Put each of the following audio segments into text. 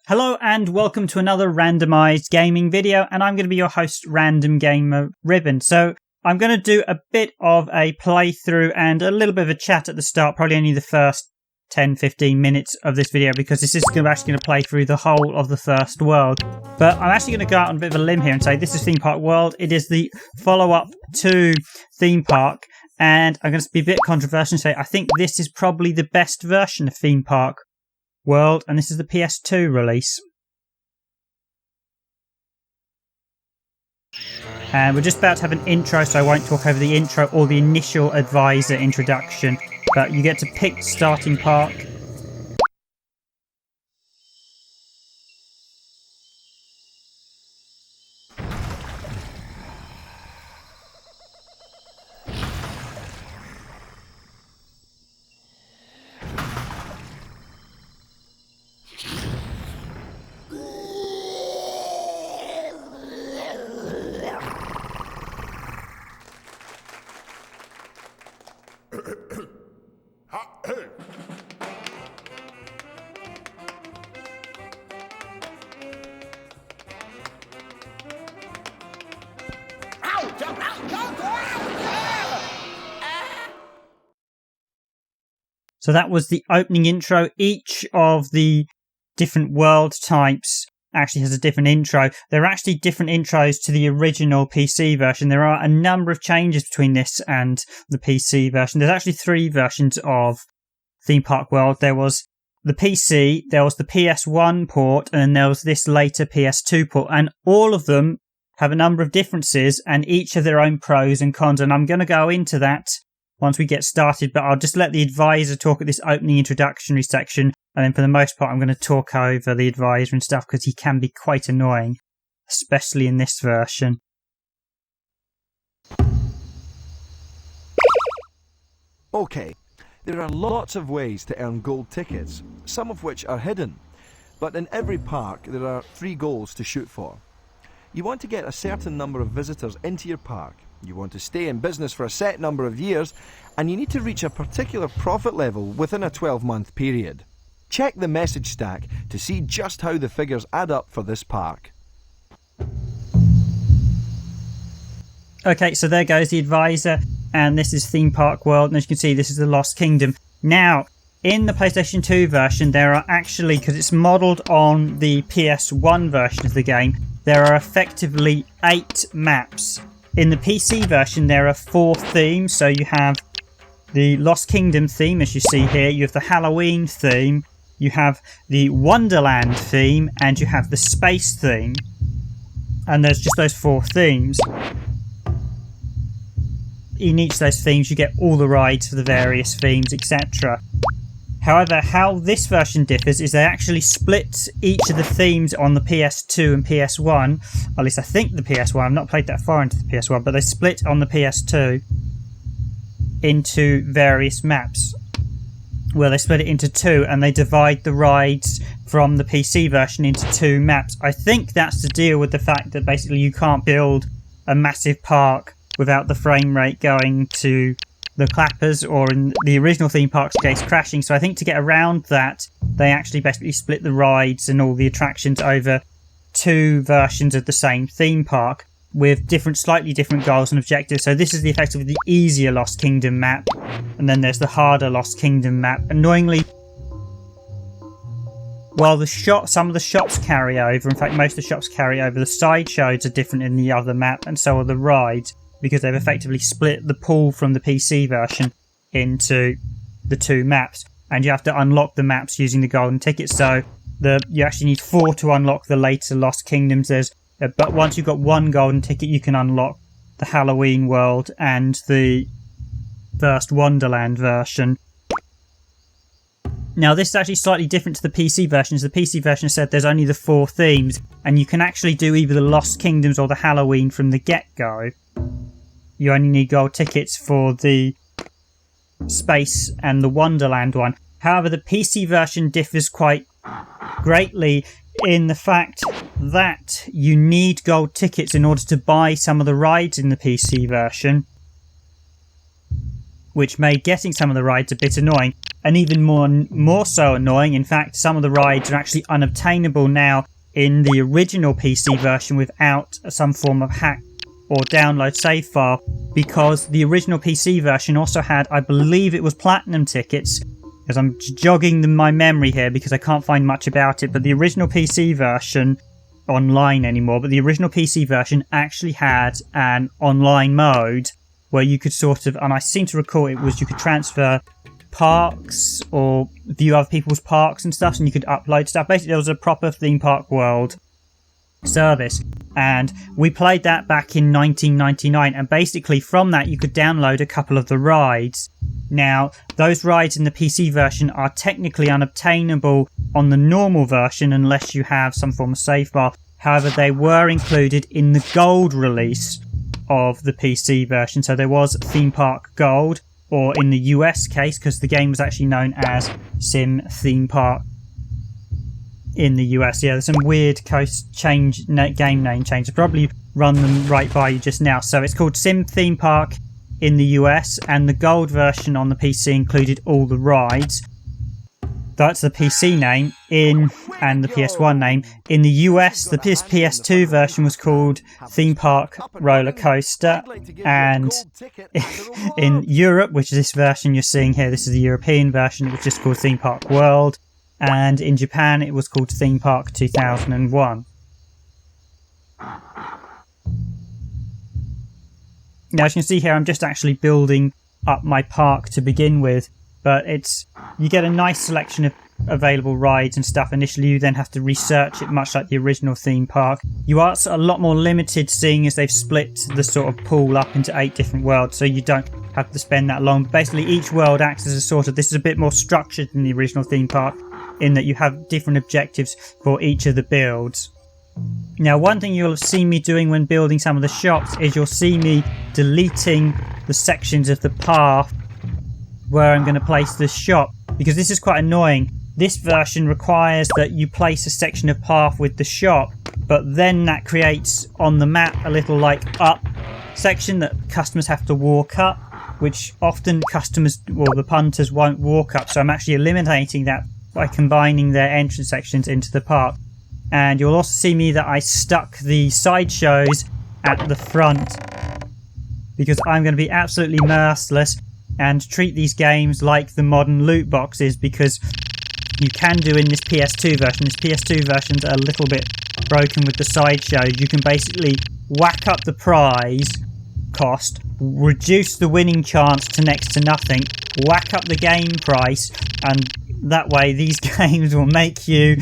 Hello and welcome to another randomised gaming video, and I'm going to be your host, Random Gamer Ribbon. So I'm going to do a bit of a playthrough and a little bit of a chat at the start, probably only the first 10-15 minutes of this video, because this is actually going to play through the whole of the first world. But I'm actually going to go out on a bit of a limb here and say this is Theme Park World. It is the follow-up to Theme Park, and I'm going to be a bit controversial and say I think this is probably the best version of Theme Park World, and this is the PS2 release. And we're just about to have an intro, so I won't talk over the intro or the initial advisor introduction, but you get to pick starting park. So that was the opening intro. Each of the different world types actually has a different intro. There are actually different intros to the original PC version. There are a number of changes between this and the PC version. There's actually three versions of Theme Park World. There was the PC, there was the PS1 port, and then there was this later PS2 port. And all of them have a number of differences and each have their own pros and cons. And I'm going to go into that once we get started, but I'll just let the advisor talk at this opening introductory section, and then for the most part I'm going to talk over the advisor and stuff because he can be quite annoying, especially in this version. Okay, there are lots of ways to earn gold tickets, some of which are hidden, but in every park there are 3 goals to shoot for. You want to get a certain number of visitors into your park. You want to stay in business for a set number of years, and you need to reach a particular profit level within a 12-month period. Check the message stack to see just how the figures add up for this park. Okay, so there goes the advisor, and this is Theme Park World, and as you can see, this is the Lost Kingdom. Now, in the PlayStation 2 version, there are actually, because it's modelled on the PS1 version of the game, there are effectively 8 maps. In the PC version, there are 4 themes. So you have the Lost Kingdom theme, as you see here. You have the Halloween theme. You have the Wonderland theme. And you have the Space theme. And there's just those 4 themes. In each of those themes, you get all the rides for the various themes, etc. However, how this version differs is they actually split each of the themes on the PS2 and PS1. At least I think the PS1. I've not played that far into the PS1, but they split on the PS2 into various maps. Well, they split it into 2, and they divide the rides from the PC version into 2 maps. I think that's to deal with the fact that basically you can't build a massive park without the frame rate going to the clappers, or in the original Theme Park's case, crashing. So I think to get around that, they actually basically split the rides and all the attractions over 2 versions of the same theme park with slightly different goals and objectives. So this is effectively the easier Lost Kingdom map, and then there's the harder Lost Kingdom map. Annoyingly, while some of the shops carry over, in fact most of the shops carry over, the sideshows are different in the other map, and so are the rides, because they've effectively split the pool from the PC version into the 2 maps. And you have to unlock the maps using the golden tickets. So you actually need 4 to unlock the later Lost Kingdoms. But once you've got 1 golden ticket, you can unlock the Halloween world and the first Wonderland version. Now, this is actually slightly different to the PC version. As the PC version said, there's only the 4 themes, and you can actually do either the Lost Kingdoms or the Halloween from the get-go. You only need gold tickets for the Space and the Wonderland one. However, the PC version differs quite greatly in the fact that you need gold tickets in order to buy some of the rides in the PC version, which made getting some of the rides a bit annoying, and even more so annoying. In fact, some of the rides are actually unobtainable now in the original PC version without some form of hack or download save file, because the original PC version also had, I believe it was platinum tickets, because I'm jogging my memory here because I can't find much about it, but the original PC version, online anymore, but the original PC version actually had an online mode where you could sort of, and I seem to recall it was, you could transfer parks or view other people's parks and stuff, and you could upload stuff. Basically, there was a proper theme park world service, and we played that back in 1999, and basically from that you could download a couple of the rides. Now, those rides in the PC version are technically unobtainable on the normal version unless you have some form of save file. However, they were included in the gold release of the PC version, so there was Theme Park Gold, or in the US case, because the game was actually known as Sim Theme Park in the US. Yeah, there's some weird game name change. I'll probably run them right by you just now. So it's called Sim Theme Park in the US, and the gold version on the PC included all the rides. That's the PC name and the PS1 name. In the US, the PS2 version was called Theme Park RollerCoaster, and in Europe, which is this version you're seeing here, this is the European version, it was just called Theme Park World, and in Japan it was called Theme Park 2001. Now, as you can see here, I'm just actually building up my park to begin with, but you get a nice selection of available rides and stuff. Initially, you then have to research it, much like the original theme park. You are a lot more limited, seeing as they've split the sort of pool up into 8 different worlds, so you don't have to spend that long. Basically, each world acts as a sort of, this is a bit more structured than the original theme park, in that you have different objectives for each of the builds. Now, one thing you'll have seen me doing when building some of the shops is you'll see me deleting the sections of the path where I'm going to place the shop, because this is quite annoying. This version requires that you place a section of path with the shop, but then that creates on the map a little like up section that customers have to walk up, which often the punters won't walk up. So I'm actually eliminating that by combining their entrance sections into the park. And you'll also see me that I stuck the sideshows at the front, because I'm going to be absolutely merciless and treat these games like the modern loot boxes, because you can do in this PS2 version. This PS2 version's a little bit broken with the sideshows. You can basically whack up the prize cost, reduce the winning chance to next to nothing, whack up the game price, and that way these games will make you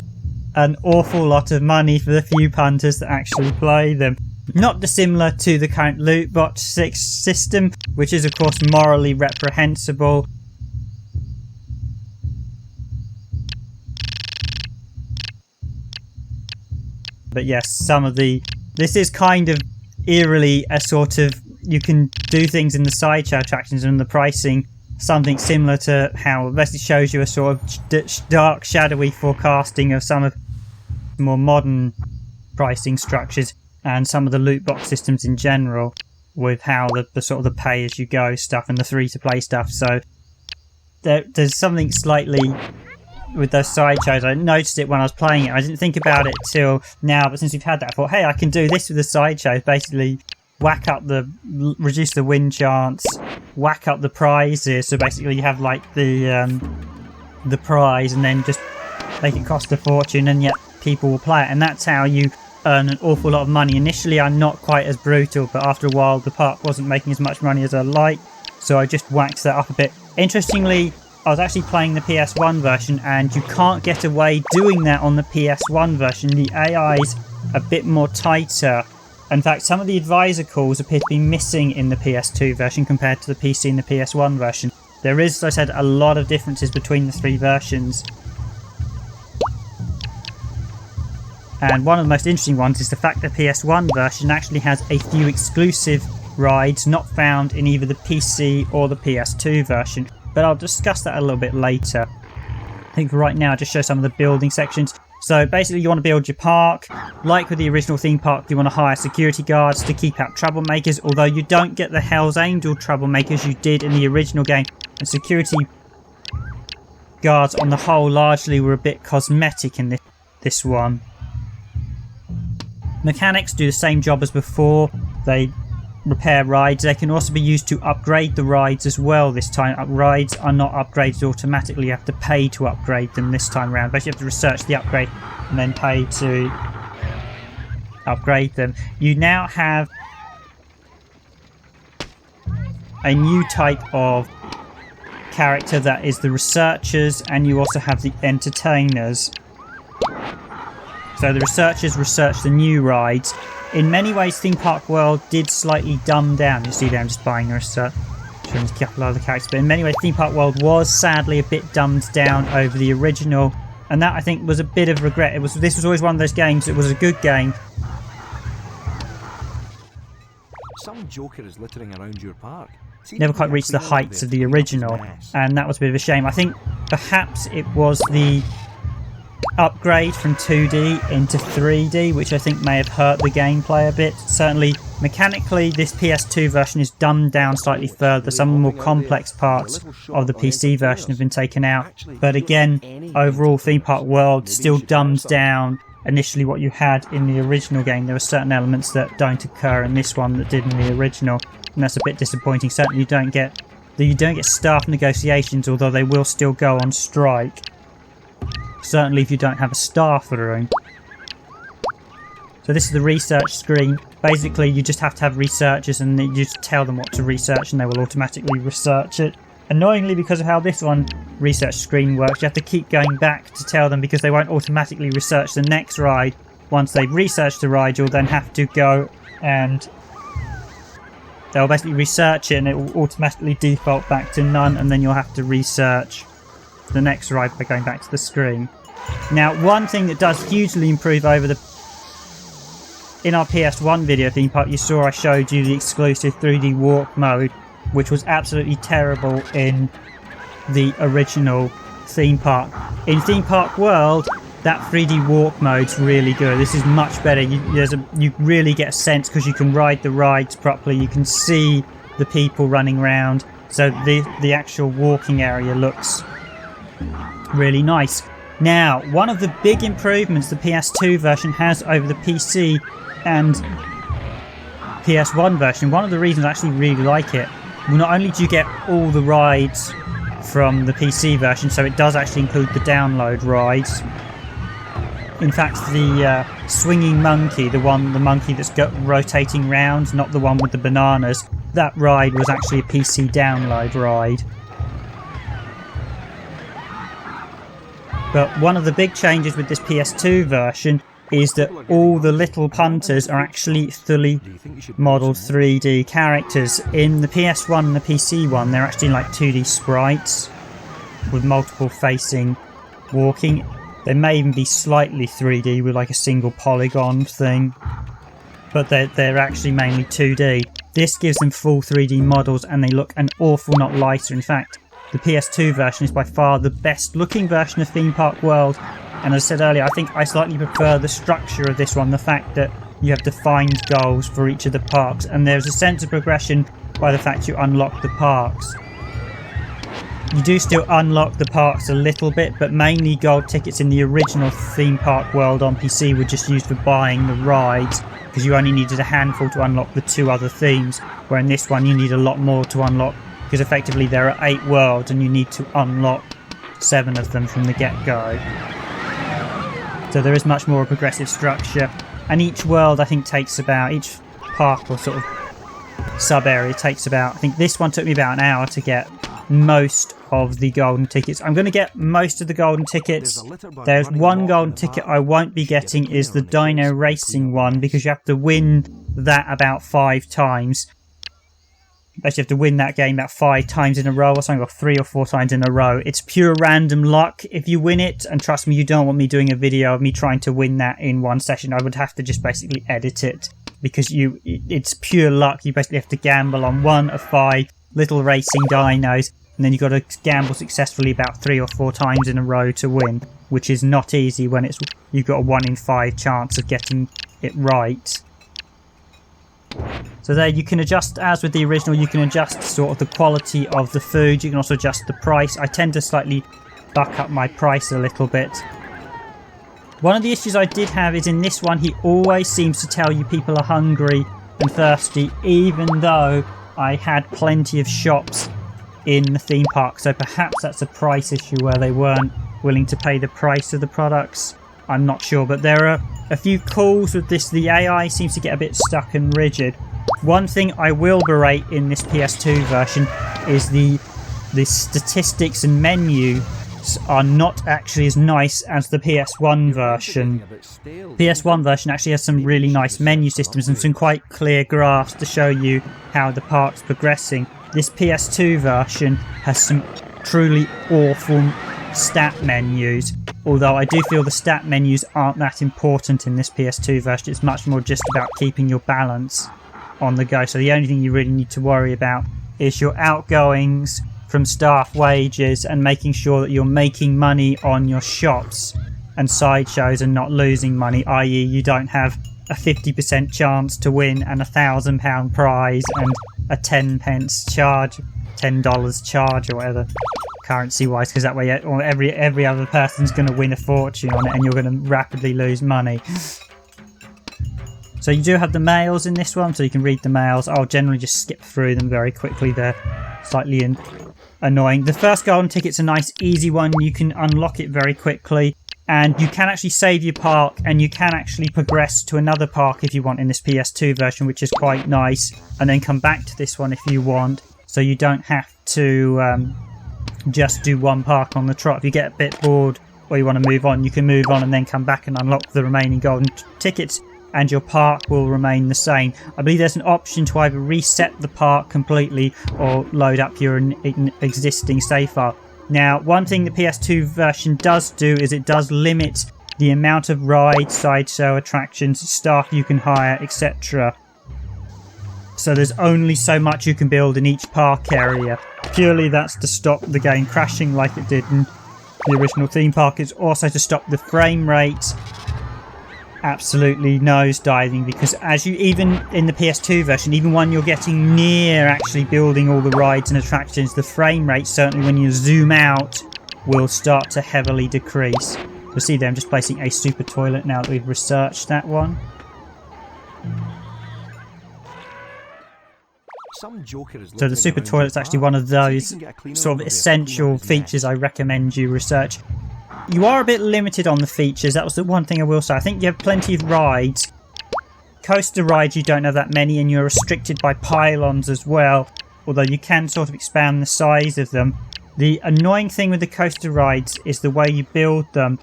an awful lot of money for the few punters that actually play them. Not dissimilar to the current loot box system, which is of course morally reprehensible. But yes, this is kind of eerily a sort of, you can do things in the sideshow attractions and the pricing, something similar to how it basically shows you a sort of dark, shadowy forecasting of some of the more modern pricing structures and some of the loot box systems in general, with how the sort of the pay as you go stuff and the free to play stuff. So there's something slightly with those sideshows. I noticed it when I was playing it. I didn't think about it till now, but since we've had that, I thought, hey, I can do this with the sideshows. Basically, reduce the win chance, whack up the prizes. So basically, you have like the prize, and then just make it cost a fortune, and yet people will play it, and that's how you earn an awful lot of money. Initially, I'm not quite as brutal, but after a while, the park wasn't making as much money as I liked, so I just waxed that up a bit. Interestingly, I was actually playing the PS1 version, and you can't get away doing that on the PS1 version. The AI's a bit more tighter. In fact, some of the advisor calls appear to be missing in the PS2 version compared to the PC and the PS1 version. There is, as I said, a lot of differences between the 3 versions. And one of the most interesting ones is the fact that the PS1 version actually has a few exclusive rides not found in either the PC or the PS2 version. But I'll discuss that a little bit later. I think for right now, I'll just show some of the building sections. So basically you want to build your park. Like with the original theme park, you want to hire security guards to keep out troublemakers, although you don't get the Hell's Angel troublemakers you did in the original game. And security guards on the whole largely were a bit cosmetic in this one. Mechanics do the same job as before. They repair rides. They can also be used to upgrade the rides as well this time. Rides are not upgraded automatically. You have to pay to upgrade them this time around. Basically you have to research the upgrade and then pay to upgrade them. You now have a new type of character that is the researchers, and you also have the entertainers. So the researchers research the new rides. In many ways, Theme Park World did slightly dumb down. You see there, I'm just buying a research. Showing a couple of other characters. But in many ways, Theme Park World was sadly a bit dumbed down over the original. And that, I think, was a bit of regret. This was always one of those games. It was a good game. Some joker is littering around your park. Never quite reached the heights of the original. And that was a bit of a shame. I think perhaps it was the upgrade from 2D into 3D, which I think may have hurt the gameplay a bit. Certainly mechanically this PS2 version is dumbed down slightly further. Some of the more complex parts of the PC version have been taken out, but again, overall Theme Park World still dumbs down initially what you had in the original game. There are certain elements that don't occur in this one that did in the original, and that's a bit disappointing. Certainly you don't get staff negotiations, although they will still go on strike. Certainly if you don't have a staff room. So this is the research screen. Basically you just have to have researchers and you just tell them what to research and they will automatically research it. Annoyingly, because of how this one research screen works, you have to keep going back to tell them, because they won't automatically research the next ride. Once they've researched the ride, you'll then have to go and they'll basically research it and it will automatically default back to none, and then you'll have to research the next ride by going back to the screen. Now, one thing that does hugely improve over in our PS1 video theme park, you saw I showed you the exclusive 3D walk mode, which was absolutely terrible in the original theme park. In Theme Park World, that 3D walk mode's really good. This is much better. You really get a sense, because you can ride the rides properly. You can see the people running around. So the actual walking area looks really nice. Now, one of the big improvements the PS2 version has over the PC and PS1 version, one of the reasons I actually really like it, well, not only do you get all the rides from the PC version, so it does actually include the download rides. In fact, the swinging monkey, the monkey that's rotating round, not the one with the bananas, that ride was actually a PC download ride. But one of the big changes with this PS2 version is that all the little punters are actually fully modelled 3D characters. In the PS1 and the PC one, they're actually like 2D sprites with multiple facing walking. They may even be slightly 3D with like a single polygon thing, but they're actually mainly 2D. This gives them full 3D models and they look an awful lot lighter. In fact, the PS2 version is by far the best looking version of Theme Park World, and as I said earlier, I think I slightly prefer the structure of this one, the fact that you have defined goals for each of the parks, and there's a sense of progression by the fact you unlock the parks. You do still unlock the parks a little bit, but mainly gold tickets in the original Theme Park World on PC were just used for buying the rides, because you only needed a handful to unlock the 2 other themes, where in this one you need a lot more to unlock, because effectively there are 8 worlds and you need to unlock 7 of them from the get-go. So there is much more progressive structure, and each world I think takes about, each park or sort of sub-area takes about, I think this one took me about an hour to get most of the golden tickets. I'm going to get most of the golden tickets. There's one golden ticket I won't be getting, is the Dino Racing one, because you have to win that about 5 times. Basically, you have to win that game about 5 times in a row or something, or 3 or 4 times in a row. It's pure random luck if you win it, and trust me, you don't want me doing a video of me trying to win that in one session. I would have to just basically edit it, because it's pure luck. You basically have to gamble on one of 5 little racing dinos. and then you've got to gamble successfully about 3 or 4 times in a row to win, which is not easy when you've got a 1 in 5 chance of getting it right. So there you can adjust, as with the original, you can adjust sort of the quality of the food. You can also adjust the price. I tend to slightly buck up my price a little bit. One of the issues I did have is in this one, he always seems to tell you people are hungry and thirsty, even though I had plenty of shops in the theme park. So perhaps that's a price issue where they weren't willing to pay the price of the products. I'm not sure, but there are a few calls with this. The AI seems to get a bit stuck and rigid. One thing I will berate in this PS2 version is the statistics and menus are not actually as nice as the PS1 version. PS1 version actually has some really nice menu systems and some quite clear graphs to show you how the park's progressing. This PS2 version has some truly awful stat menus, although I do feel the stat menus aren't that important in this PS2 version. It's much more just about keeping your balance on the go. So the only thing you really need to worry about is your outgoings from staff wages and making sure that you're making money on your shops and sideshows and not losing money, i.e. you don't have a 50% chance to win and £1,000 prize and a 10 pence charge, $10 charge or whatever currency wise, because that way every other person's going to win a fortune on it and you're going to rapidly lose money. So you do have the mails in this one, so you can read the mails. I'll generally just skip through them very quickly. They're slightly annoying. The first golden ticket's a nice easy one. You can unlock it very quickly and you can actually save your park and you can actually progress to another park if you want in this PS2 version, which is quite nice, and then come back to this one if you want, so you don't have to just do one park on the trot. If you get a bit bored or you want to move on, you can move on and then come back and unlock the remaining golden tickets and your park will remain the same. I believe there's an option to either reset the park completely or load up your existing save file. Now, one thing the PS2 version does do is it does limit the amount of rides, sideshow attractions, staff you can hire, etc. So there's only so much you can build in each park area. Purely that's to stop the game crashing like it did in the original theme park. It's also to stop the frame rate absolutely nosediving, because as you, even in the PS2 version, even when you're getting near actually building all the rides and attractions, the frame rate, certainly when you zoom out, will start to heavily decrease. You'll see there I'm just placing a super toilet now that we've researched that one. So the super toilet's actually one of those sort of essential features I recommend you research. You are a bit limited on the features. That was the one thing I will say. I think you have plenty of rides. Coaster rides, you don't have that many, and you're restricted by pylons as well, although you can sort of expand the size of them. The annoying thing with the coaster rides is the way you build them.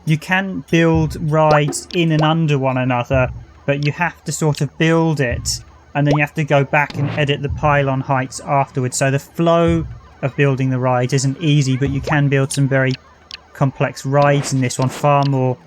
You can build rides in and under one another, but you have to sort of build it, and then you have to go back and edit the pylon heights afterwards. So the flow of building the rides isn't easy, but you can build some very complex rides in this one, far more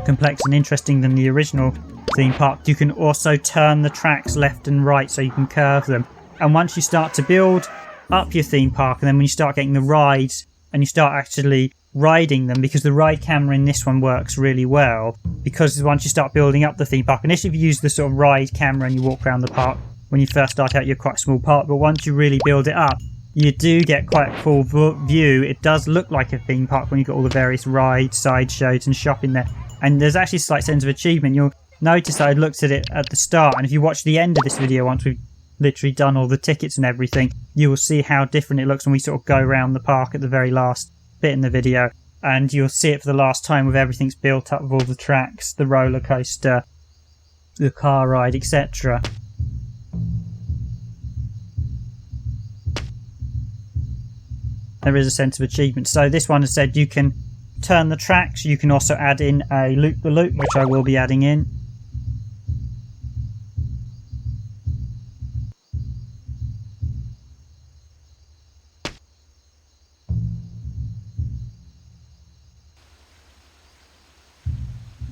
complex and interesting than the original theme park. You can also turn the tracks left and right so you can curve them, and once you start to build up your theme park, and then when you start getting the rides and you start actually riding them, because the ride camera in this one works really well, because once you start building up the theme park, initially if you use the sort of ride camera and you walk around the park, when you first start out you're quite a small park, but once you really build it up you do get quite a cool view. It does look like a theme park when you've got all the various rides, sideshows and shopping there. And there's actually a slight sense of achievement. You'll notice I looked at it at the start, and if you watch the end of this video, once we've literally done all the tickets and everything, you will see how different it looks when we sort of go around the park at the very last bit in the video. And you'll see it for the last time with everything's built up with all the tracks, the roller coaster, the car ride, etc. There is a sense of achievement. So this one has said you can turn the tracks. You can also add in a loop-the-loop, which I will be adding in.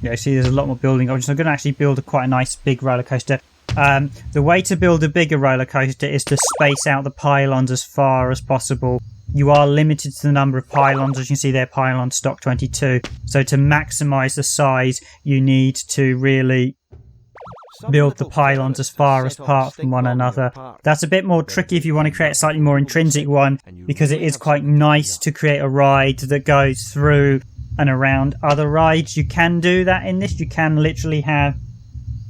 Yeah, see there's a lot more building options. I'm going to actually build quite a nice big roller coaster. The way to build a bigger roller coaster is to space out the pylons as far as possible. You are limited to the number of pylons. As you can see there, pylon stock 22. So to maximise the size, you need to really build the pylons as far apart from one another. That's a bit more tricky if you want to create a slightly more intrinsic one, because it is quite nice to create a ride that goes through and around other rides. You can do that in this. You can literally have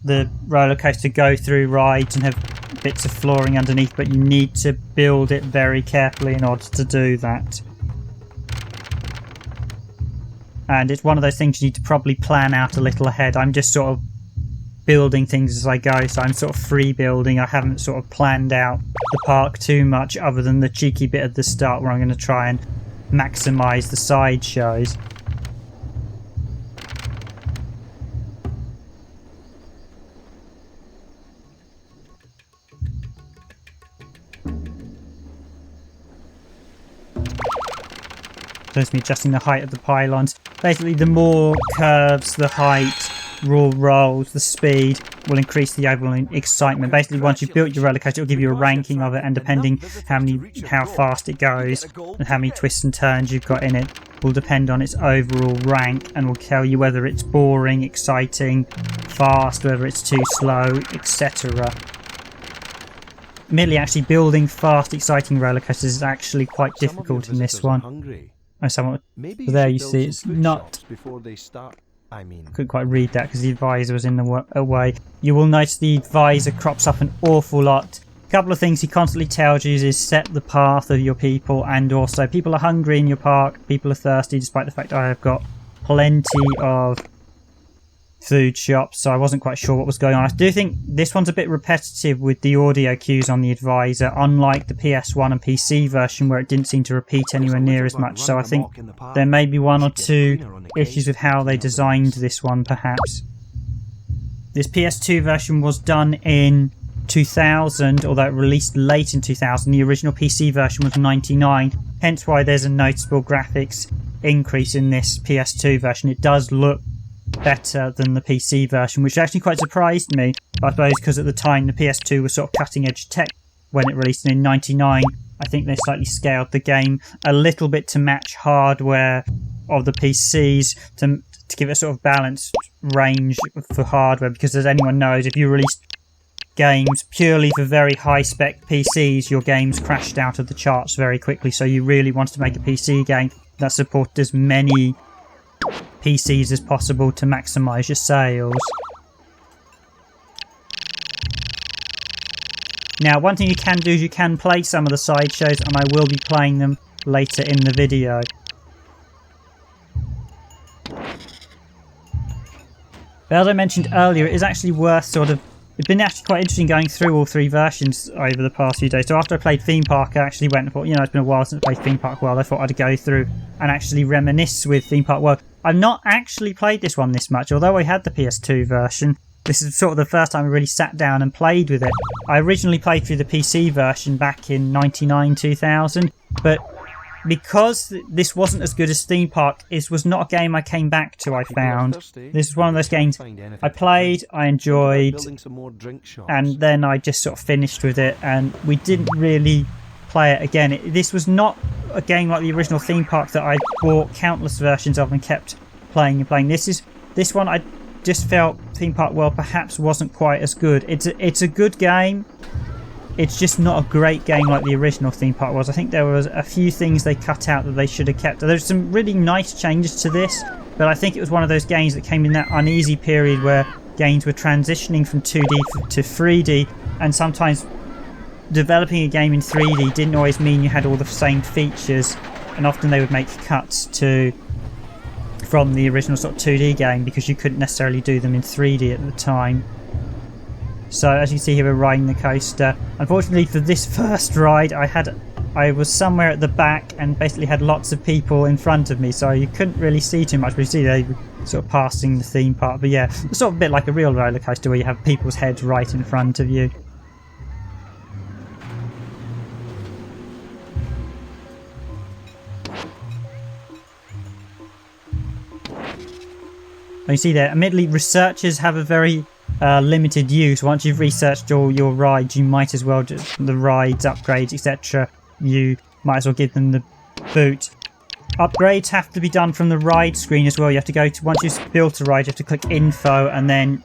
the roller coaster go through rides and have bits of flooring underneath, but you need to build it very carefully in order to do that. And it's one of those things you need to probably plan out a little ahead. I'm just sort of building things as I go, so I'm sort of free building. I haven't sort of planned out the park too much, other than the cheeky bit at the start where I'm going to try and maximise the sideshows. So it's me adjusting the height of the pylons. Basically, the more curves, the height, rolls, the speed will increase the overall excitement. Basically, once you've built your roller coaster, it'll give you a ranking of it, and depending how fast it goes and how many twists and turns you've got in it will depend on its overall rank, and will tell you whether it's boring, exciting, fast, whether it's too slow, etc. Admittedly, actually building fast, exciting roller coasters is actually quite difficult in this one. So there you see it's not. I couldn't quite read that because the advisor was in the way. You will notice the advisor crops up an awful lot. A couple of things he constantly tells you is set the path of your people, and also people are hungry in your park, people are thirsty, despite the fact I have got plenty of food shops, so I wasn't quite sure what was going on. I do think this one's a bit repetitive with the audio cues on the advisor, unlike the PS1 and PC version where it didn't seem to repeat anywhere near as much. So I think there may be one or two issues with how they designed this one, perhaps. This PS2 version was done in 2000, although it released late in 2000. The original PC version was 99, hence why there's a noticeable graphics increase in this PS2 version. It does look better than the PC version, which actually quite surprised me, I suppose, because at the time the PS2 was sort of cutting edge tech when it released, and in 99 I think they slightly scaled the game a little bit to match hardware of the PCs, to give it a sort of balanced range for hardware, because as anyone knows, if you release games purely for very high spec PCs, your games crashed out of the charts very quickly. So you really wanted to make a PC game that supported as many PCs as possible to maximise your sales. Now, one thing you can do is you can play some of the sideshows, and I will be playing them later in the video. But as I mentioned earlier, it is actually worth it's been actually quite interesting going through all three versions over the past few days. So after I played Theme Park, I actually went and thought, it's been a while since I played Theme Park World. I thought I'd go through and actually reminisce with Theme Park World. I've not actually played this one this much, although I had the PS2 version. This is sort of the first time I really sat down and played with it. I originally played through the PC version back in 99, 2000, but because this wasn't as good as Theme Park, this was not a game I came back to, I found. This is one of those games I played, I enjoyed, and then I just sort of finished with it, and we didn't really play it again. This was not a game like the original Theme Park that I bought countless versions of and kept playing and playing. This one I just felt Theme Park World perhaps wasn't quite as good. It's a good game. It's just not a great game like the original Theme Park was. I think there was a few things they cut out that they should have kept. There's some really nice changes to this, but I think it was one of those games that came in that uneasy period where games were transitioning from 2D to 3D, and sometimes developing a game in 3D didn't always mean you had all the same features, and often they would make cuts from the original sort of 2D game because you couldn't necessarily do them in 3D at the time. So as you see here, we're riding the coaster. Unfortunately for this first ride, I was somewhere at the back and basically had lots of people in front of me, so you couldn't really see too much. But you see they were sort of passing the theme park. But yeah, it's sort of a bit like a real roller coaster where you have people's heads right in front of you. You see there, admittedly, researchers have a very limited use. Once you've researched all your rides, you might as well just the rides, upgrades, etc. You might as well give them the boot. Upgrades have to be done from the ride screen as well. You have to go to, once you've built a ride, you have to click info, and then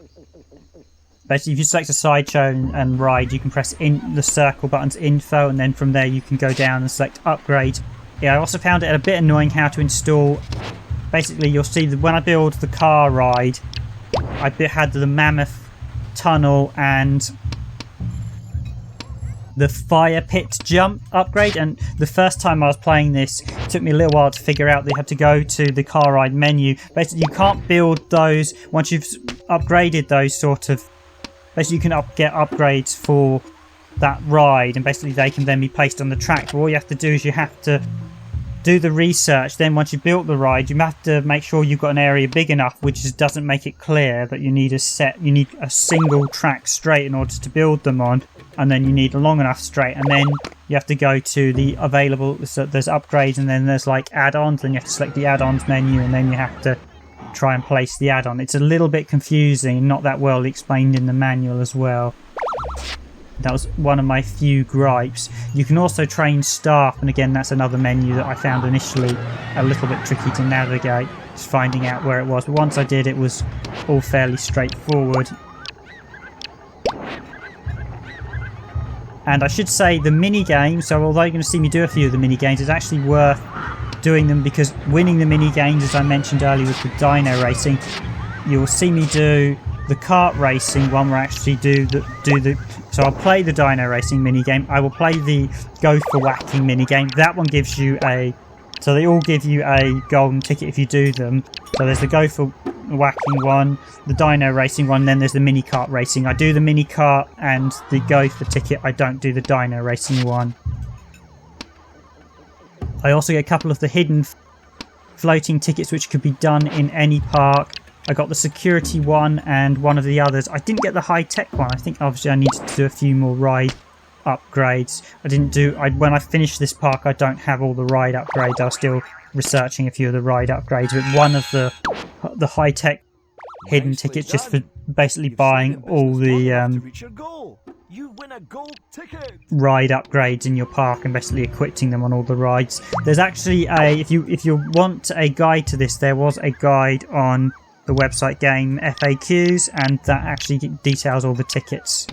basically if you select a sideshow and ride, you can press in the circle buttons info, and then from there you can go down and select upgrade. Yeah, I also found it a bit annoying how to install. Basically you'll see that when I build the car ride, I had the mammoth tunnel and the fire pit jump upgrade, and the first time I was playing this, it took me a little while to figure out that you have to go to the car ride menu. Basically you can't build those once you've upgraded those sort of, basically you can get upgrades for that ride, and basically they can then be placed on the track. But all you have to do is you have to do the research. Then once you've built the ride, you have to make sure you've got an area big enough, which doesn't make it clear that you need a single track straight in order to build them on, and then you need a long enough straight, and then you have to go to the available, so there's upgrades, and then there's like add-ons, then you have to select the add-ons menu, and then you have to try and place the add-on. It's a little bit confusing, not that well explained in the manual as well. That was one of my few gripes. You can also train staff, and again that's another menu that I found initially a little bit tricky to navigate, just finding out where it was, but once I did, it was all fairly straightforward. And I should say the mini games, so although you're going to see me do a few of the mini games, it's actually worth doing them, because winning the mini games, as I mentioned earlier with the dyno racing, you'll see me do the kart racing one where I actually do the so I'll play the dyno racing mini game. I will play the go for whacking mini game. That one gives you so they all give you a golden ticket if you do them. So there's the go for whacking one, the dyno racing one, then there's the mini kart racing. I do the mini kart and the go for ticket. I don't do the dyno racing one. I also get a couple of the hidden floating tickets which could be done in any park. I got the security one and one of the others. I didn't get the high-tech one. I think obviously I needed to do a few more ride upgrades. When I finished this park, I don't have all the ride upgrades. I was still researching a few of the ride upgrades, but one of the high-tech hidden tickets just for basically buying all the ride upgrades in your park and basically equipping them on all the rides. There's actually if you want a guide to this, there was a guide on the website Game FAQs, and that actually details all the tickets.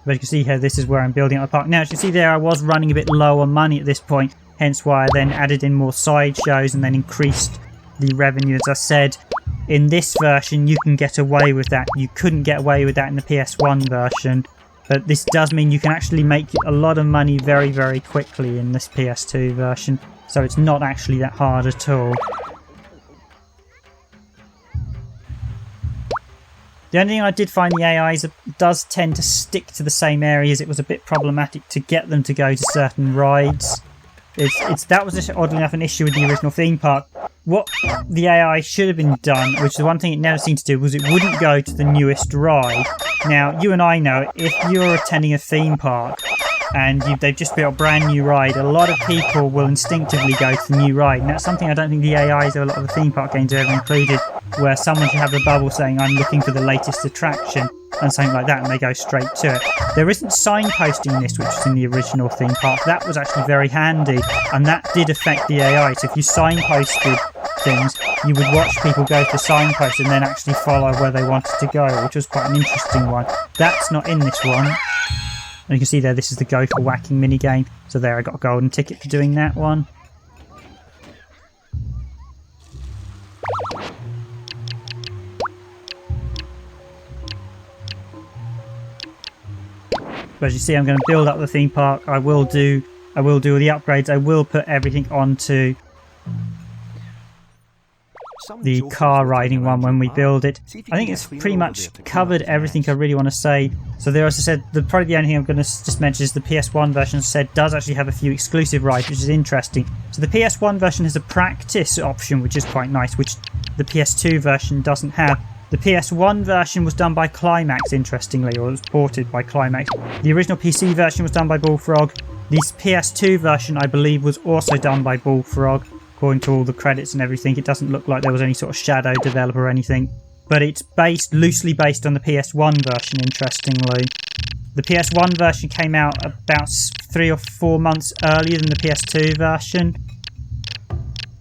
But you can see here, this is where I'm building up the park. Now, as you can see there, I was running a bit low on money at this point, hence why I then added in more sideshows and then increased the revenue. As I said, in this version, you can get away with that. You couldn't get away with that in the PS1 version, but this does mean you can actually make a lot of money very, very quickly in this PS2 version, so it's not actually that hard at all. The only thing I did find, the AIs does tend to stick to the same areas. It was a bit problematic to get them to go to certain rides. That was just, oddly enough, an issue with the original theme park. What the AI should have been done, which is the one thing it never seemed to do, was it wouldn't go to the newest ride. Now, you and I know, if you're attending a theme park and they've just built a brand new ride, a lot of people will instinctively go to the new ride. And that's something I don't think the AIs or a lot of the theme park games have ever included, where someone should have a bubble saying, I'm looking for the latest attraction, and something like that, and they go straight to it. There isn't signposting in this, which is in the original theme park. That was actually very handy, and that did affect the AI. So if you signposted things, you would watch people go to signpost and then actually follow where they wanted to go, which was quite an interesting one. That's not in this one. And you can see there, this is the go for whacking minigame. So there, I got a golden ticket for doing that one. But as you see, I'm going to build up the theme park. I will do all the upgrades. I will put everything onto the car riding one when we build it. I think it's pretty much covered everything I really want to say. So there, as I said, probably the only thing I'm going to just mention is the PS1 version, as I said, does actually have a few exclusive rides, which is interesting. So the PS1 version has a practice option, which is quite nice, which the PS2 version doesn't have. The PS1 version was done by Climax, interestingly, or it was ported by Climax. The original PC version was done by Bullfrog. The PS2 version, I believe, was also done by Bullfrog. According to all the credits and everything, it doesn't look like there was any sort of shadow developer or anything. but it's loosely based on the PS1 version, interestingly. The PS1 version came out about 3 or 4 months earlier than the PS2 version.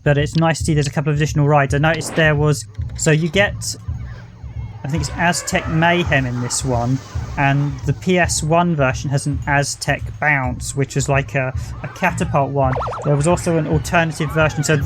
But it's nice to see there's a couple of additional rides. I noticed there was... So you get... I think it's Aztec Mayhem in this one. And the PS1 version has an Aztec Bounce, which is like a catapult one. There was also an alternative version. So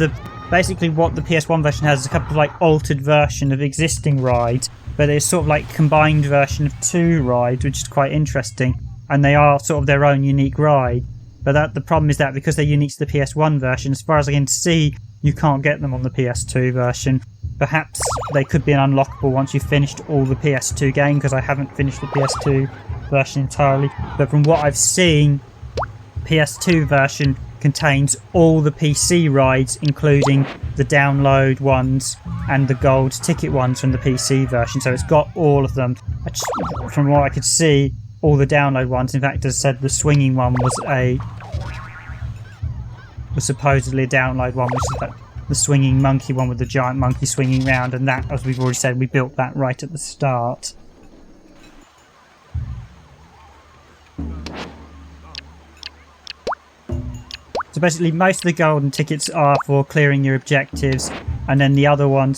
basically what the PS1 version has is a couple of like altered version of existing rides. But it's sort of like combined version of 2 rides, which is quite interesting. And they are sort of their own unique ride. But the problem is that because they're unique to the PS1 version, as far as I can see, you can't get them on the PS2 version. Perhaps they could be an unlockable once you've finished all the PS2 game, because I haven't finished the PS2 version entirely. But from what I've seen, PS2 version contains all the PC rides, including the download ones and the gold ticket ones from the PC version. So it's got all of them. From what I could see, all the download ones. In fact, as I said, the swinging one was supposedly a download one, which is the swinging monkey one with the giant monkey swinging round, and that, as we've already said, we built that right at the start. So basically most of the golden tickets are for clearing your objectives, and then the other one,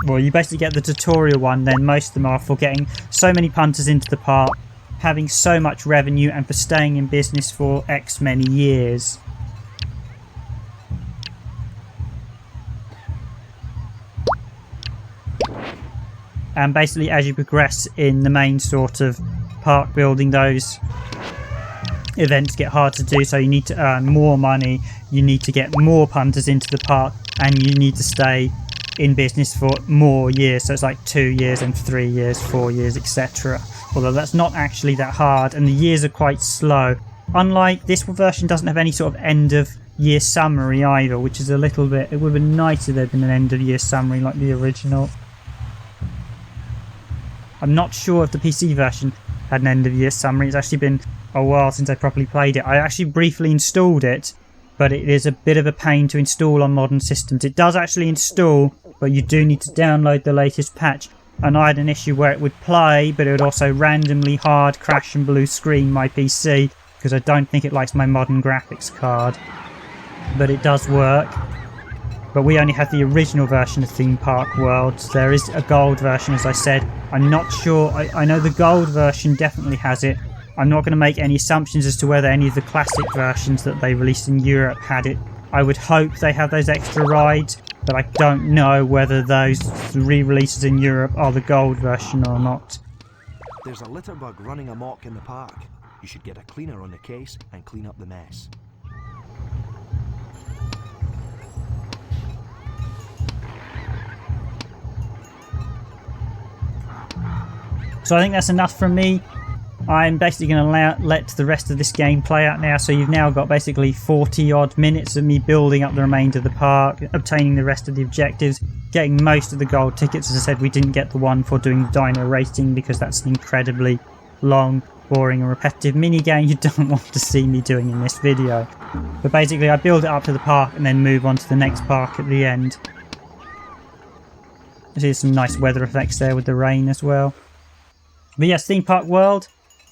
well, you basically get the tutorial one, then most of them are for getting so many punters into the park, having so much revenue, and for staying in business for X many years. And basically as you progress in the main sort of park building, those events get hard to do, so you need to earn more money, you need to get more punters into the park, and you need to stay in business for more years. So it's like 2 years and 3 years, 4 years, etc. Although that's not actually that hard, and the years are quite slow. Unlike this version, doesn't have any sort of end of year summary either, which is a little bit... It would have been nice if there'd been an end of year summary like the original. I'm not sure if the PC version had an end of year summary. It's actually been a while since I properly played it. I actually briefly installed it, but it is a bit of a pain to install on modern systems. It does actually install, but you do need to download the latest patch. And I had an issue where it would play, but it would also randomly hard crash and blue screen my PC, because I don't think it likes my modern graphics card. But it does work. But we only have the original version of Theme Park Worlds. There is a gold version, as I said. I'm not sure. I know the gold version definitely has it. I'm not going to make any assumptions as to whether any of the classic versions that they released in Europe had it. I would hope they have those extra rides, but I don't know whether those re-releases in Europe are the gold version or not. There's a litter bug running amok in the park. You should get a cleaner on the case and clean up the mess. So I think that's enough from me. I'm basically going to let the rest of this game play out now. So you've now got basically 40 odd minutes of me building up the remainder of the park, obtaining the rest of the objectives, getting most of the gold tickets. As I said, we didn't get the one for doing dino racing because that's an incredibly long, boring and repetitive mini game you don't want to see me doing in this video. But basically I build it up to the park and then move on to the next park at the end. There's some nice weather effects there with the rain as well. But yes, Theme Park World,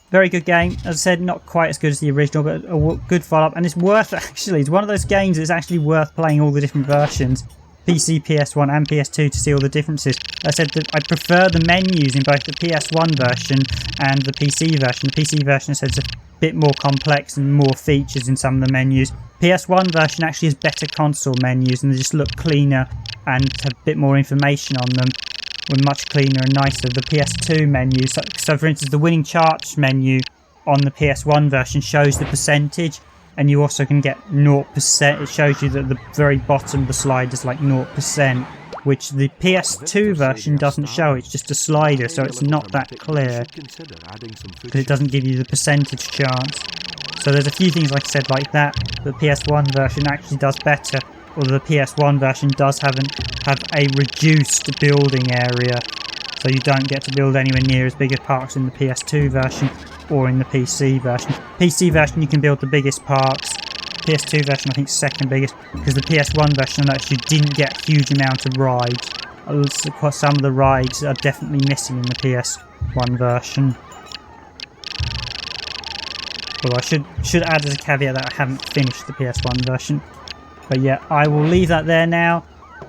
very good game. As I said, not quite as good as the original, but a good follow-up. And it's worth, actually, it's one of those games that's actually worth playing all the different versions. PC, PS1 and PS2 to see all the differences. As I said, that I prefer the menus in both the PS1 version and the PC version. The PC version says a bit more complex and more features in some of the menus. PS1 version actually has better console menus and they just look cleaner and have a bit more information on them. Were much cleaner and nicer. The PS2 menu, so for instance the winning charts menu on the PS1 version shows the percentage, and you also can get 0%. It shows you that the very bottom of the slide is like 0%, which the PS2 version doesn't show. It's just a slider, so it's not that clear because it doesn't give you the percentage chance. So there's a few things, like I said, like that the PS1 version actually does better. Although the PS1 version does have a reduced building area, so you don't get to build anywhere near as big as parks in the PS2 version or in the PC version. PC version you can build the biggest parks. PS2 version, I think, second biggest, because the PS1 version I noticed you didn't get a huge amount of rides. Some of the rides are definitely missing in the PS1 version. Well, I should add as a caveat that I haven't finished the PS1 version. But yeah, I will leave that there now,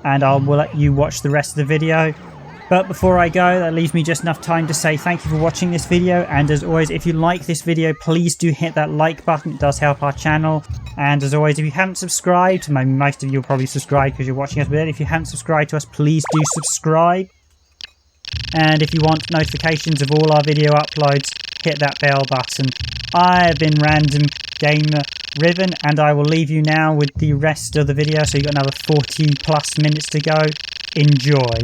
and I will let you watch the rest of the video. But before I go, that leaves me just enough time to say thank you for watching this video, and as always, if you like this video, please do hit that like button. It does help our channel. And as always, if you haven't subscribed, most of you will probably subscribe because you're watching us, but if you haven't subscribed to us, please do subscribe. And if you want notifications of all our video uploads, hit that bell button. I have been Random Gamer Riven, and I will leave you now with the rest of the video, so you've got another 40 plus minutes to go. Enjoy.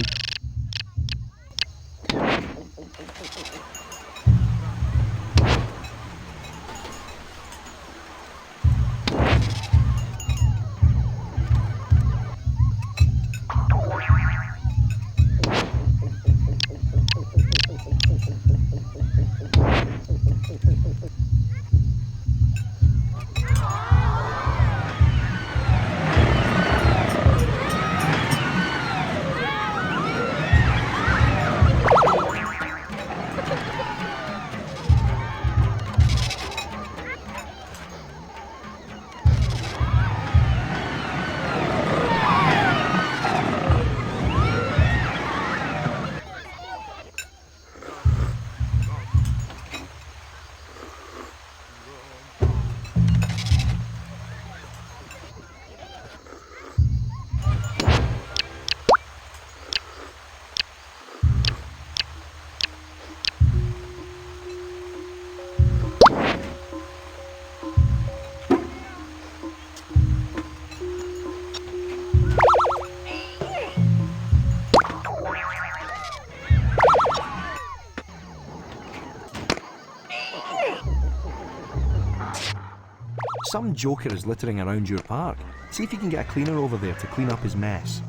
Some joker is littering around your park. See if you can get a cleaner over there to clean up his mess.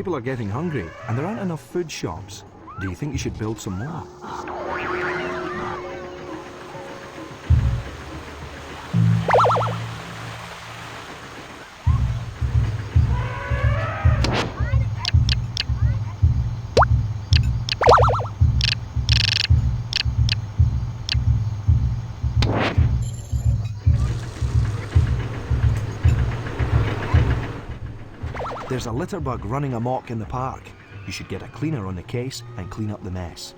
People are getting hungry, and there aren't enough food shops. Do you think you should build some more? There's a litter bug running amok in the park. You should get a cleaner on the case and clean up the mess.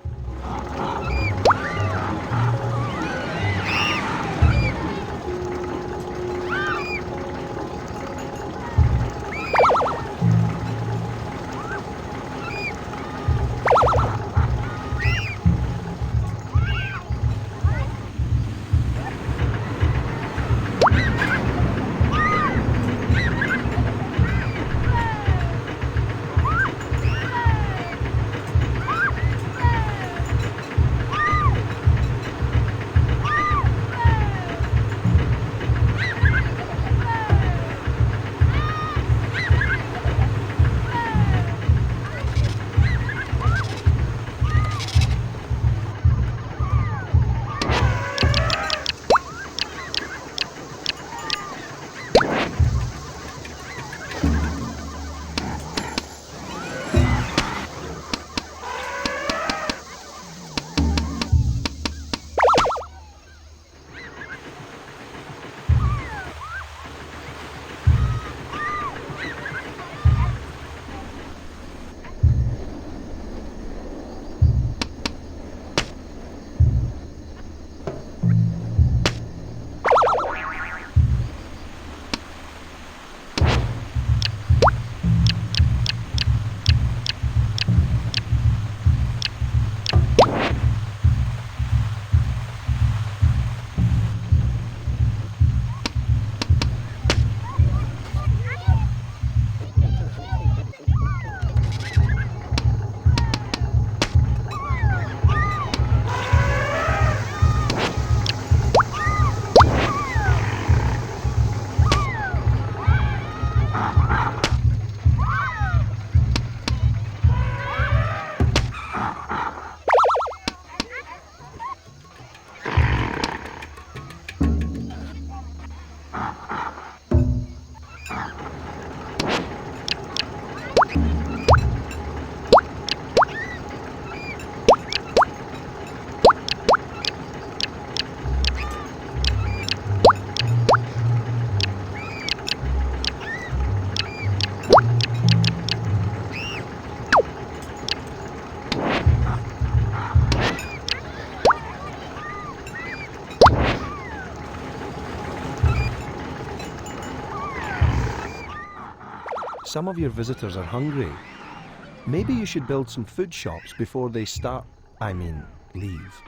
Some of your visitors are hungry. Maybe you should build some food shops before they leave.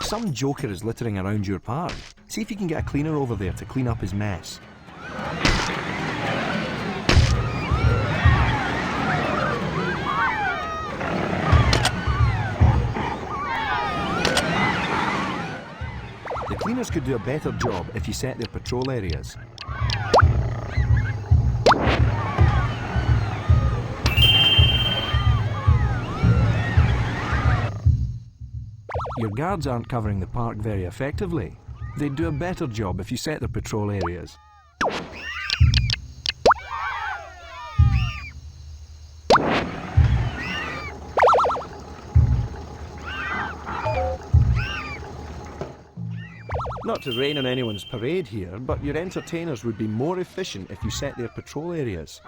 Some joker is littering around your park. See if you can get a cleaner over there to clean up his mess. The cleaners could do a better job if you set their patrol areas. Your guards aren't covering the park very effectively. They'd do a better job if you set their patrol areas. Not to rain on anyone's parade here, but your entertainers would be more efficient if you set their patrol areas.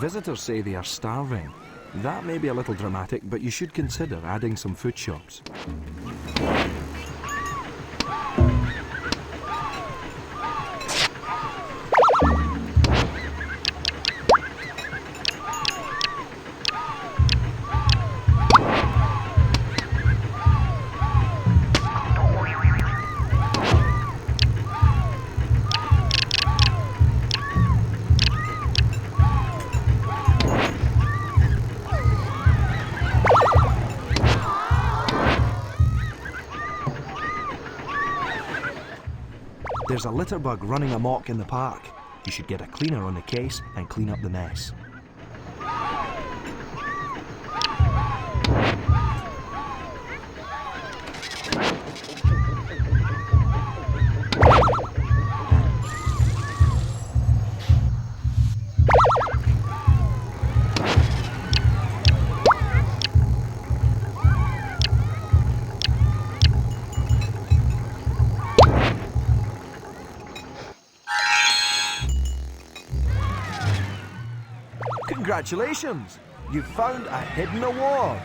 visitors say they are starving. That may be a little dramatic, but you should consider adding some food shops. There's a litter bug running amok in the park. You should get a cleaner on the case and clean up the mess. Congratulations! You've found a hidden award!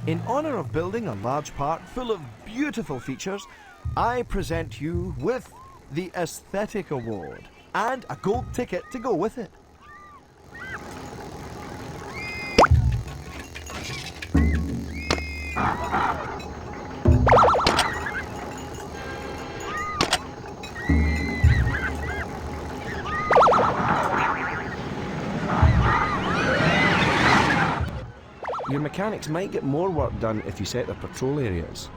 In honour of building a large park full of beautiful features, I present you with the Aesthetic Award and a gold ticket to go with it. Your mechanics might get more work done if you set their patrol areas.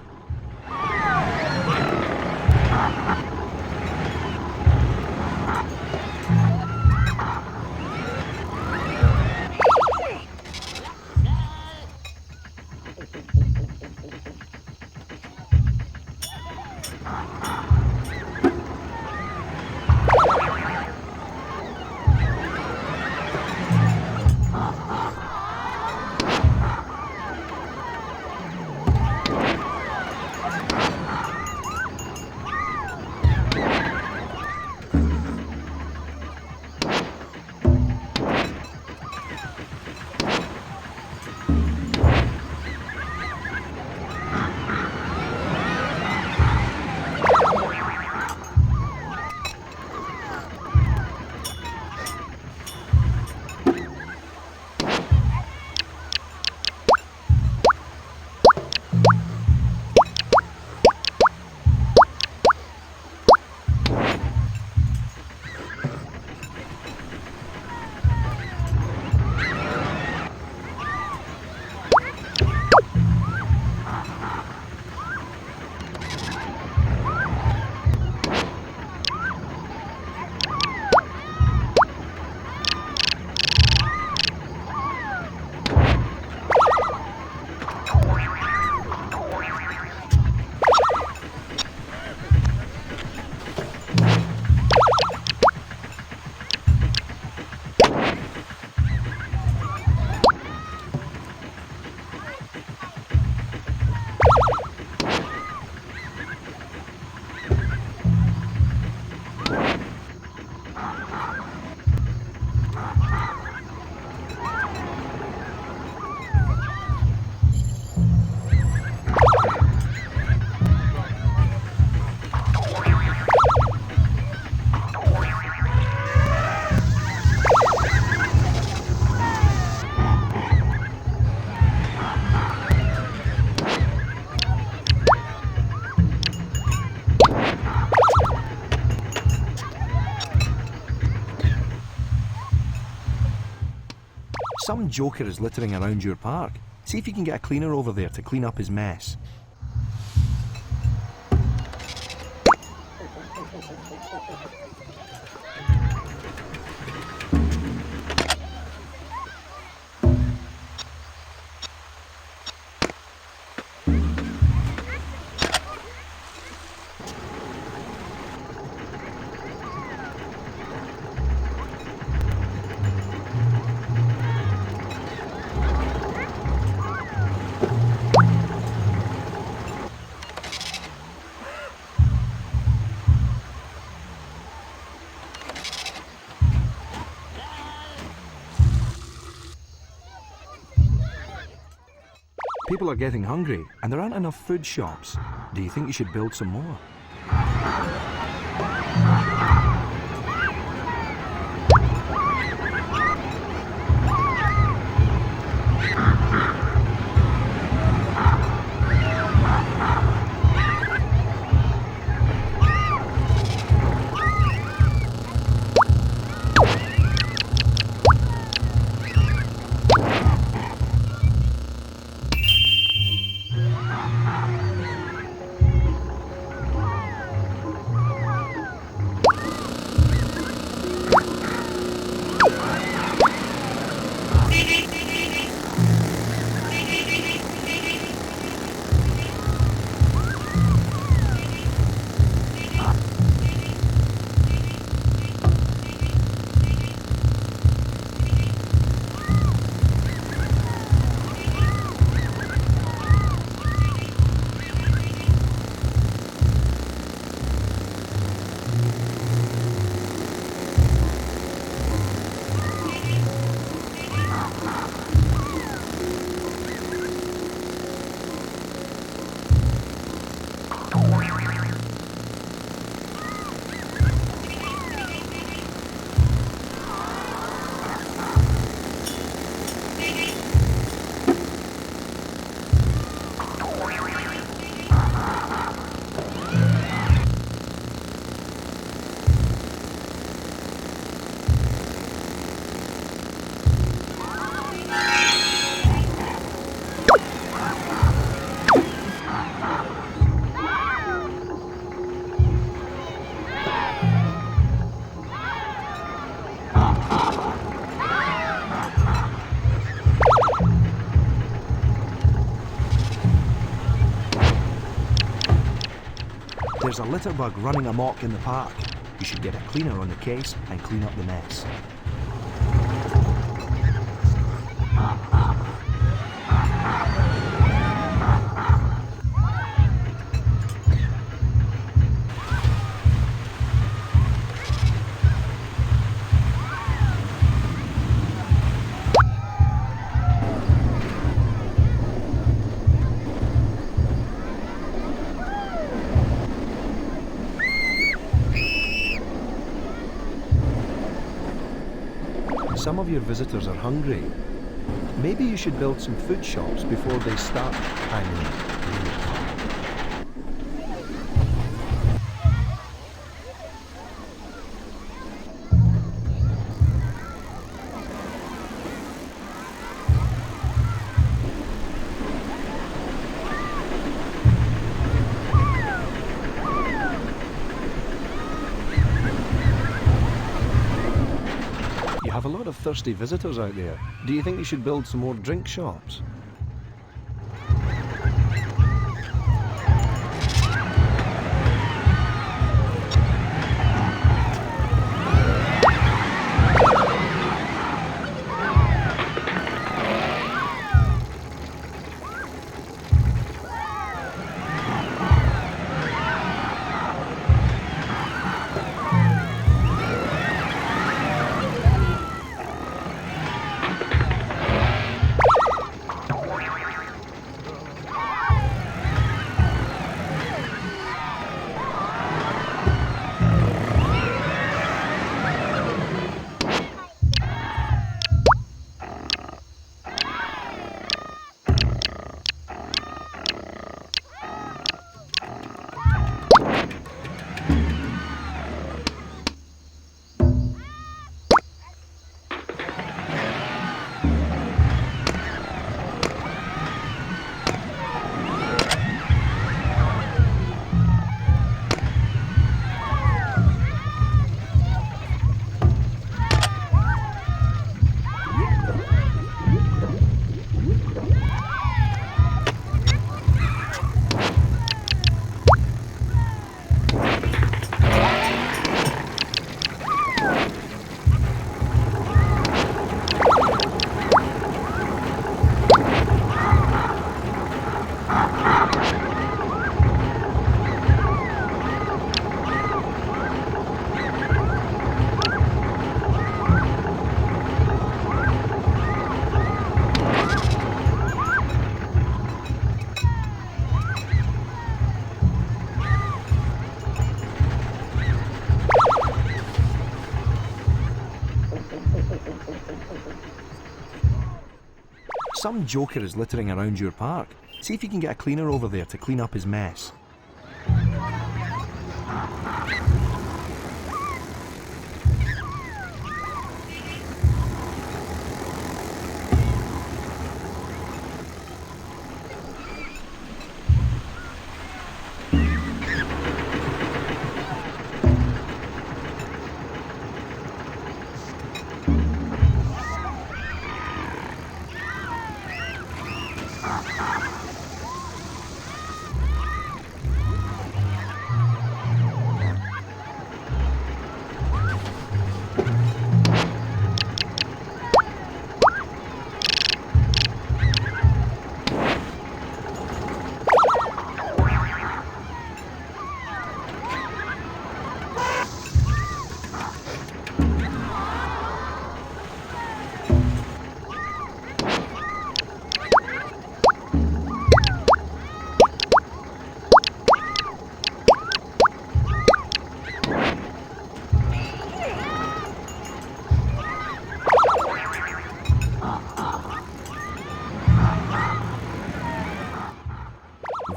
Some joker is littering around your park. See if you can get a cleaner over there to clean up his mess. People are getting hungry and there aren't enough food shops. Do you think you should build some more? There's a litter bug running amok in the park. You should get a cleaner on the case and clean up the mess. Some of your visitors are hungry. Maybe you should build some food shops before they start hanging out. A lot of thirsty visitors out there. Do you think you should build some more drink shops? Some joker is littering around your park. See if you can get a cleaner over there to clean up his mess.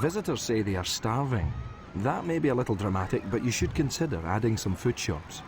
Visitors say they are starving. That may be a little dramatic, but you should consider adding some food shops.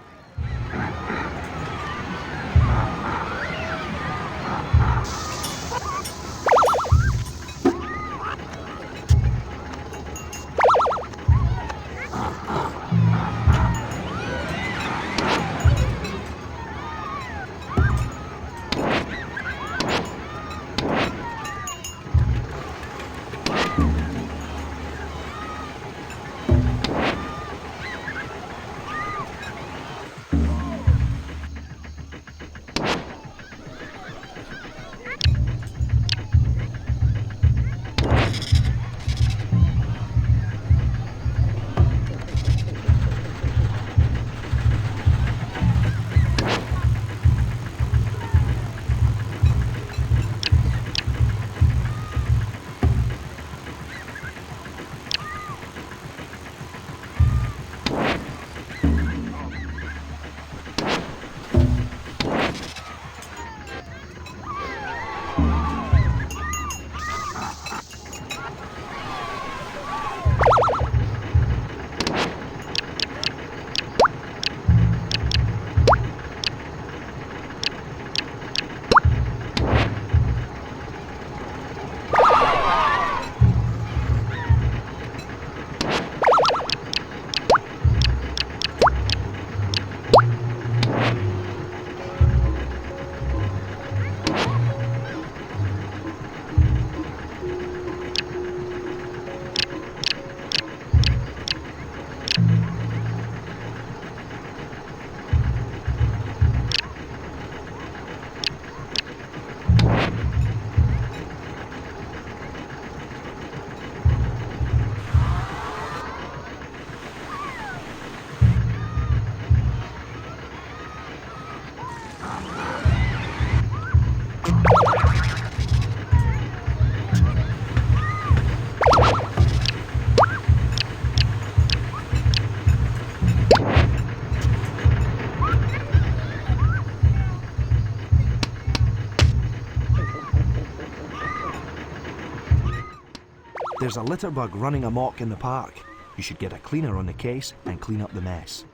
There's a litter bug running amok in the park. You should get a cleaner on the case and clean up the mess.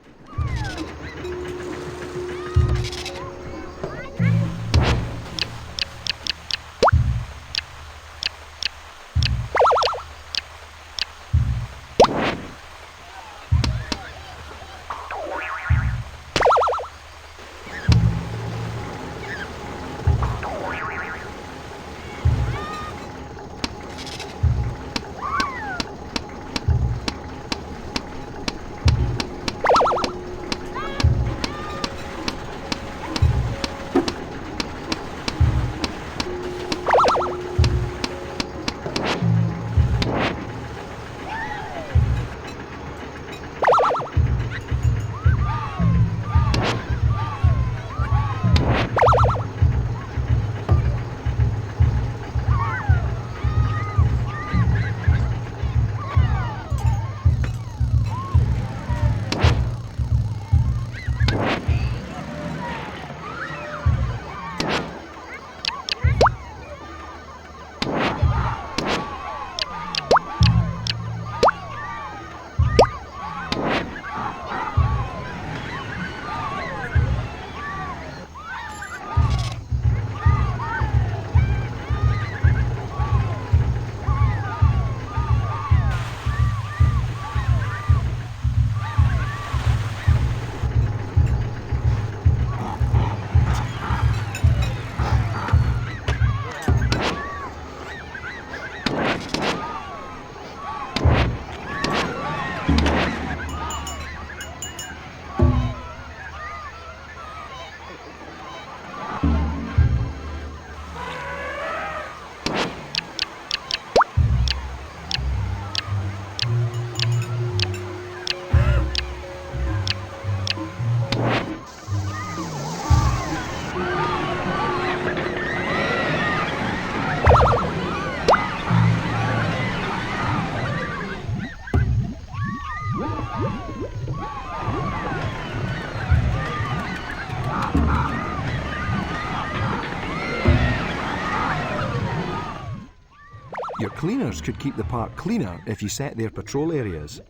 Your cleaners could keep the park cleaner if you set their patrol areas.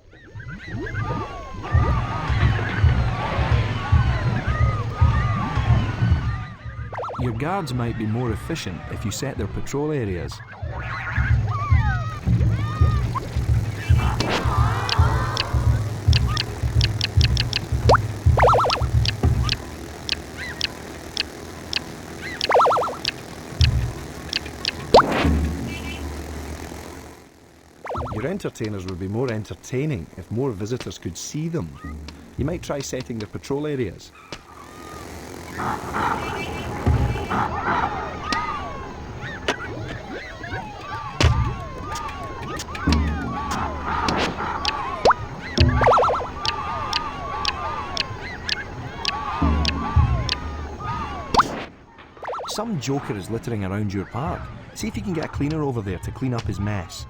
Your guards might be more efficient if you set their patrol areas. Your entertainers would be more entertaining if more visitors could see them. You might try setting their patrol areas. Some joker is littering around your park. See if you can get a cleaner over there to clean up his mess.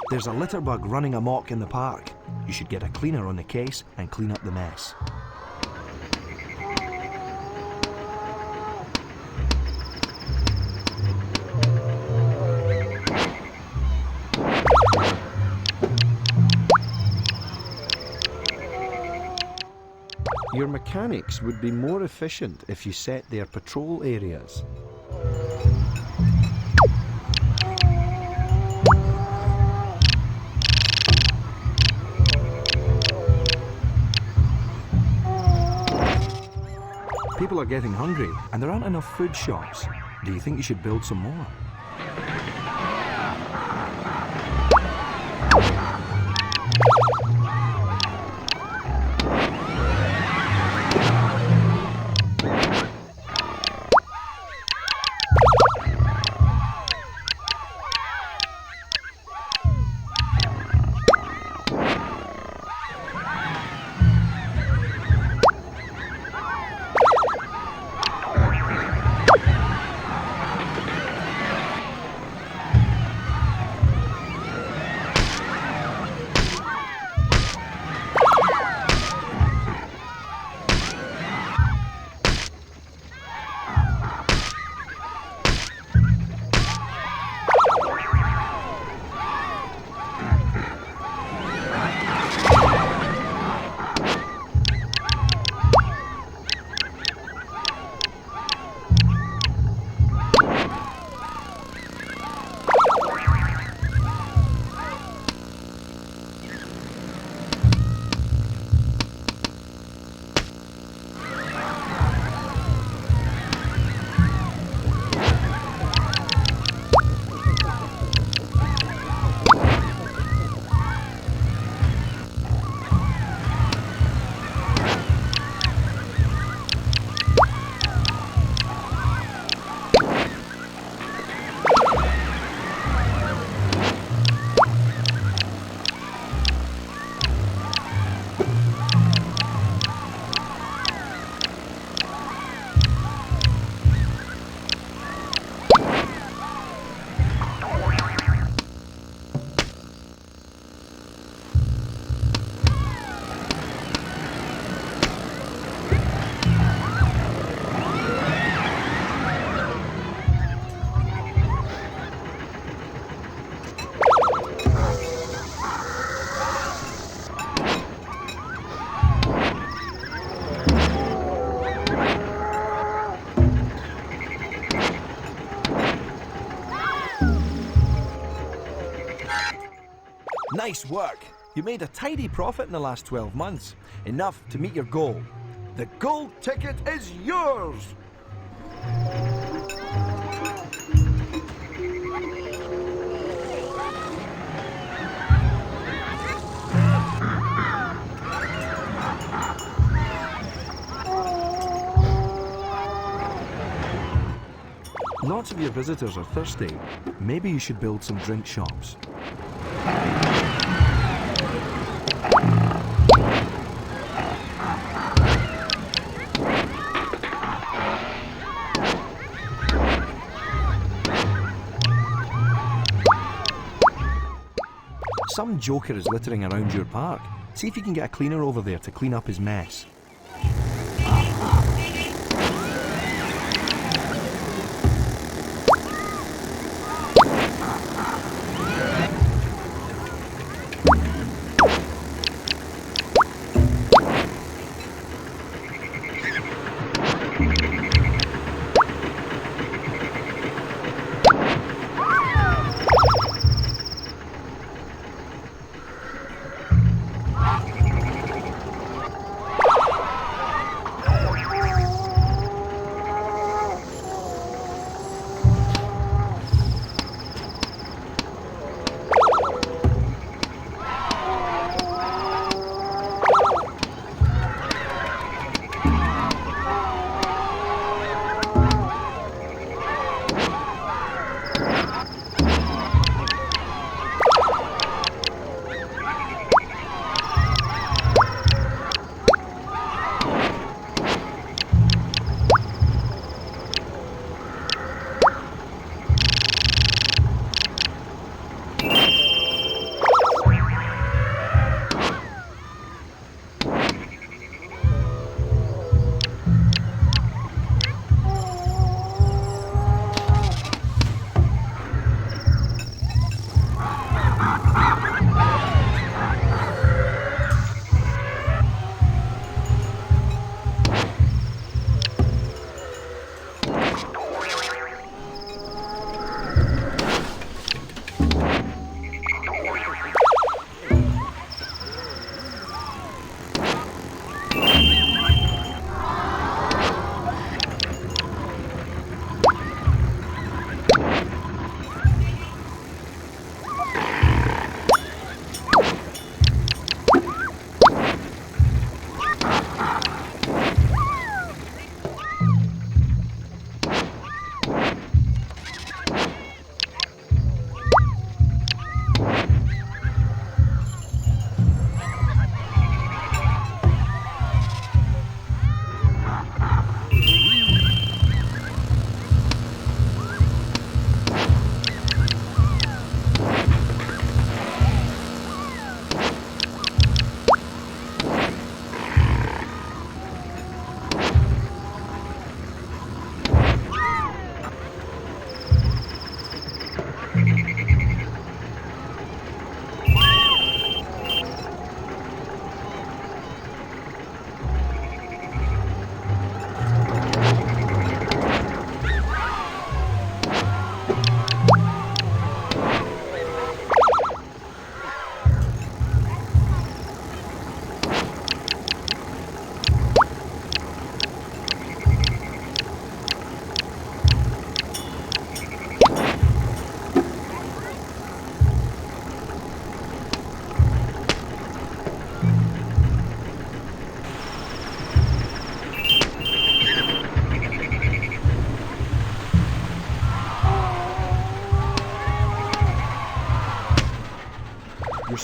There's a litter bug running amok in the park. You should get a cleaner on the case and clean up the mess. Your mechanics would be more efficient if you set their patrol areas. People are getting hungry and there aren't enough food shops. Do you think you should build some more? Nice work! You made a tidy profit in the last 12 months. Enough to meet your goal. The gold ticket is yours! Lots of your visitors are thirsty. Maybe you should build some drink shops. Some joker is littering around your park. See if you can get a cleaner over there to clean up his mess.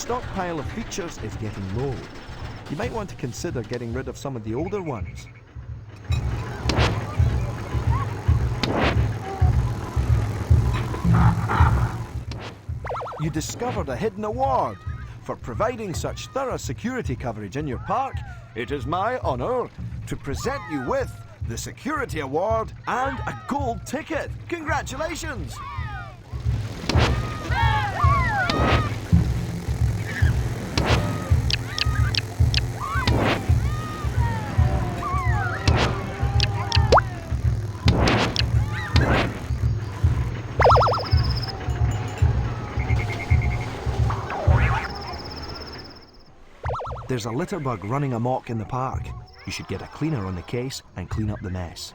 stockpile of features is getting low. You might want to consider getting rid of some of the older ones. You discovered a hidden award. For providing such thorough security coverage in your park, it is my honour to present you with the Security Award and a gold ticket. Congratulations! There's a litterbug running amok in the park. You should get a cleaner on the case and clean up the mess.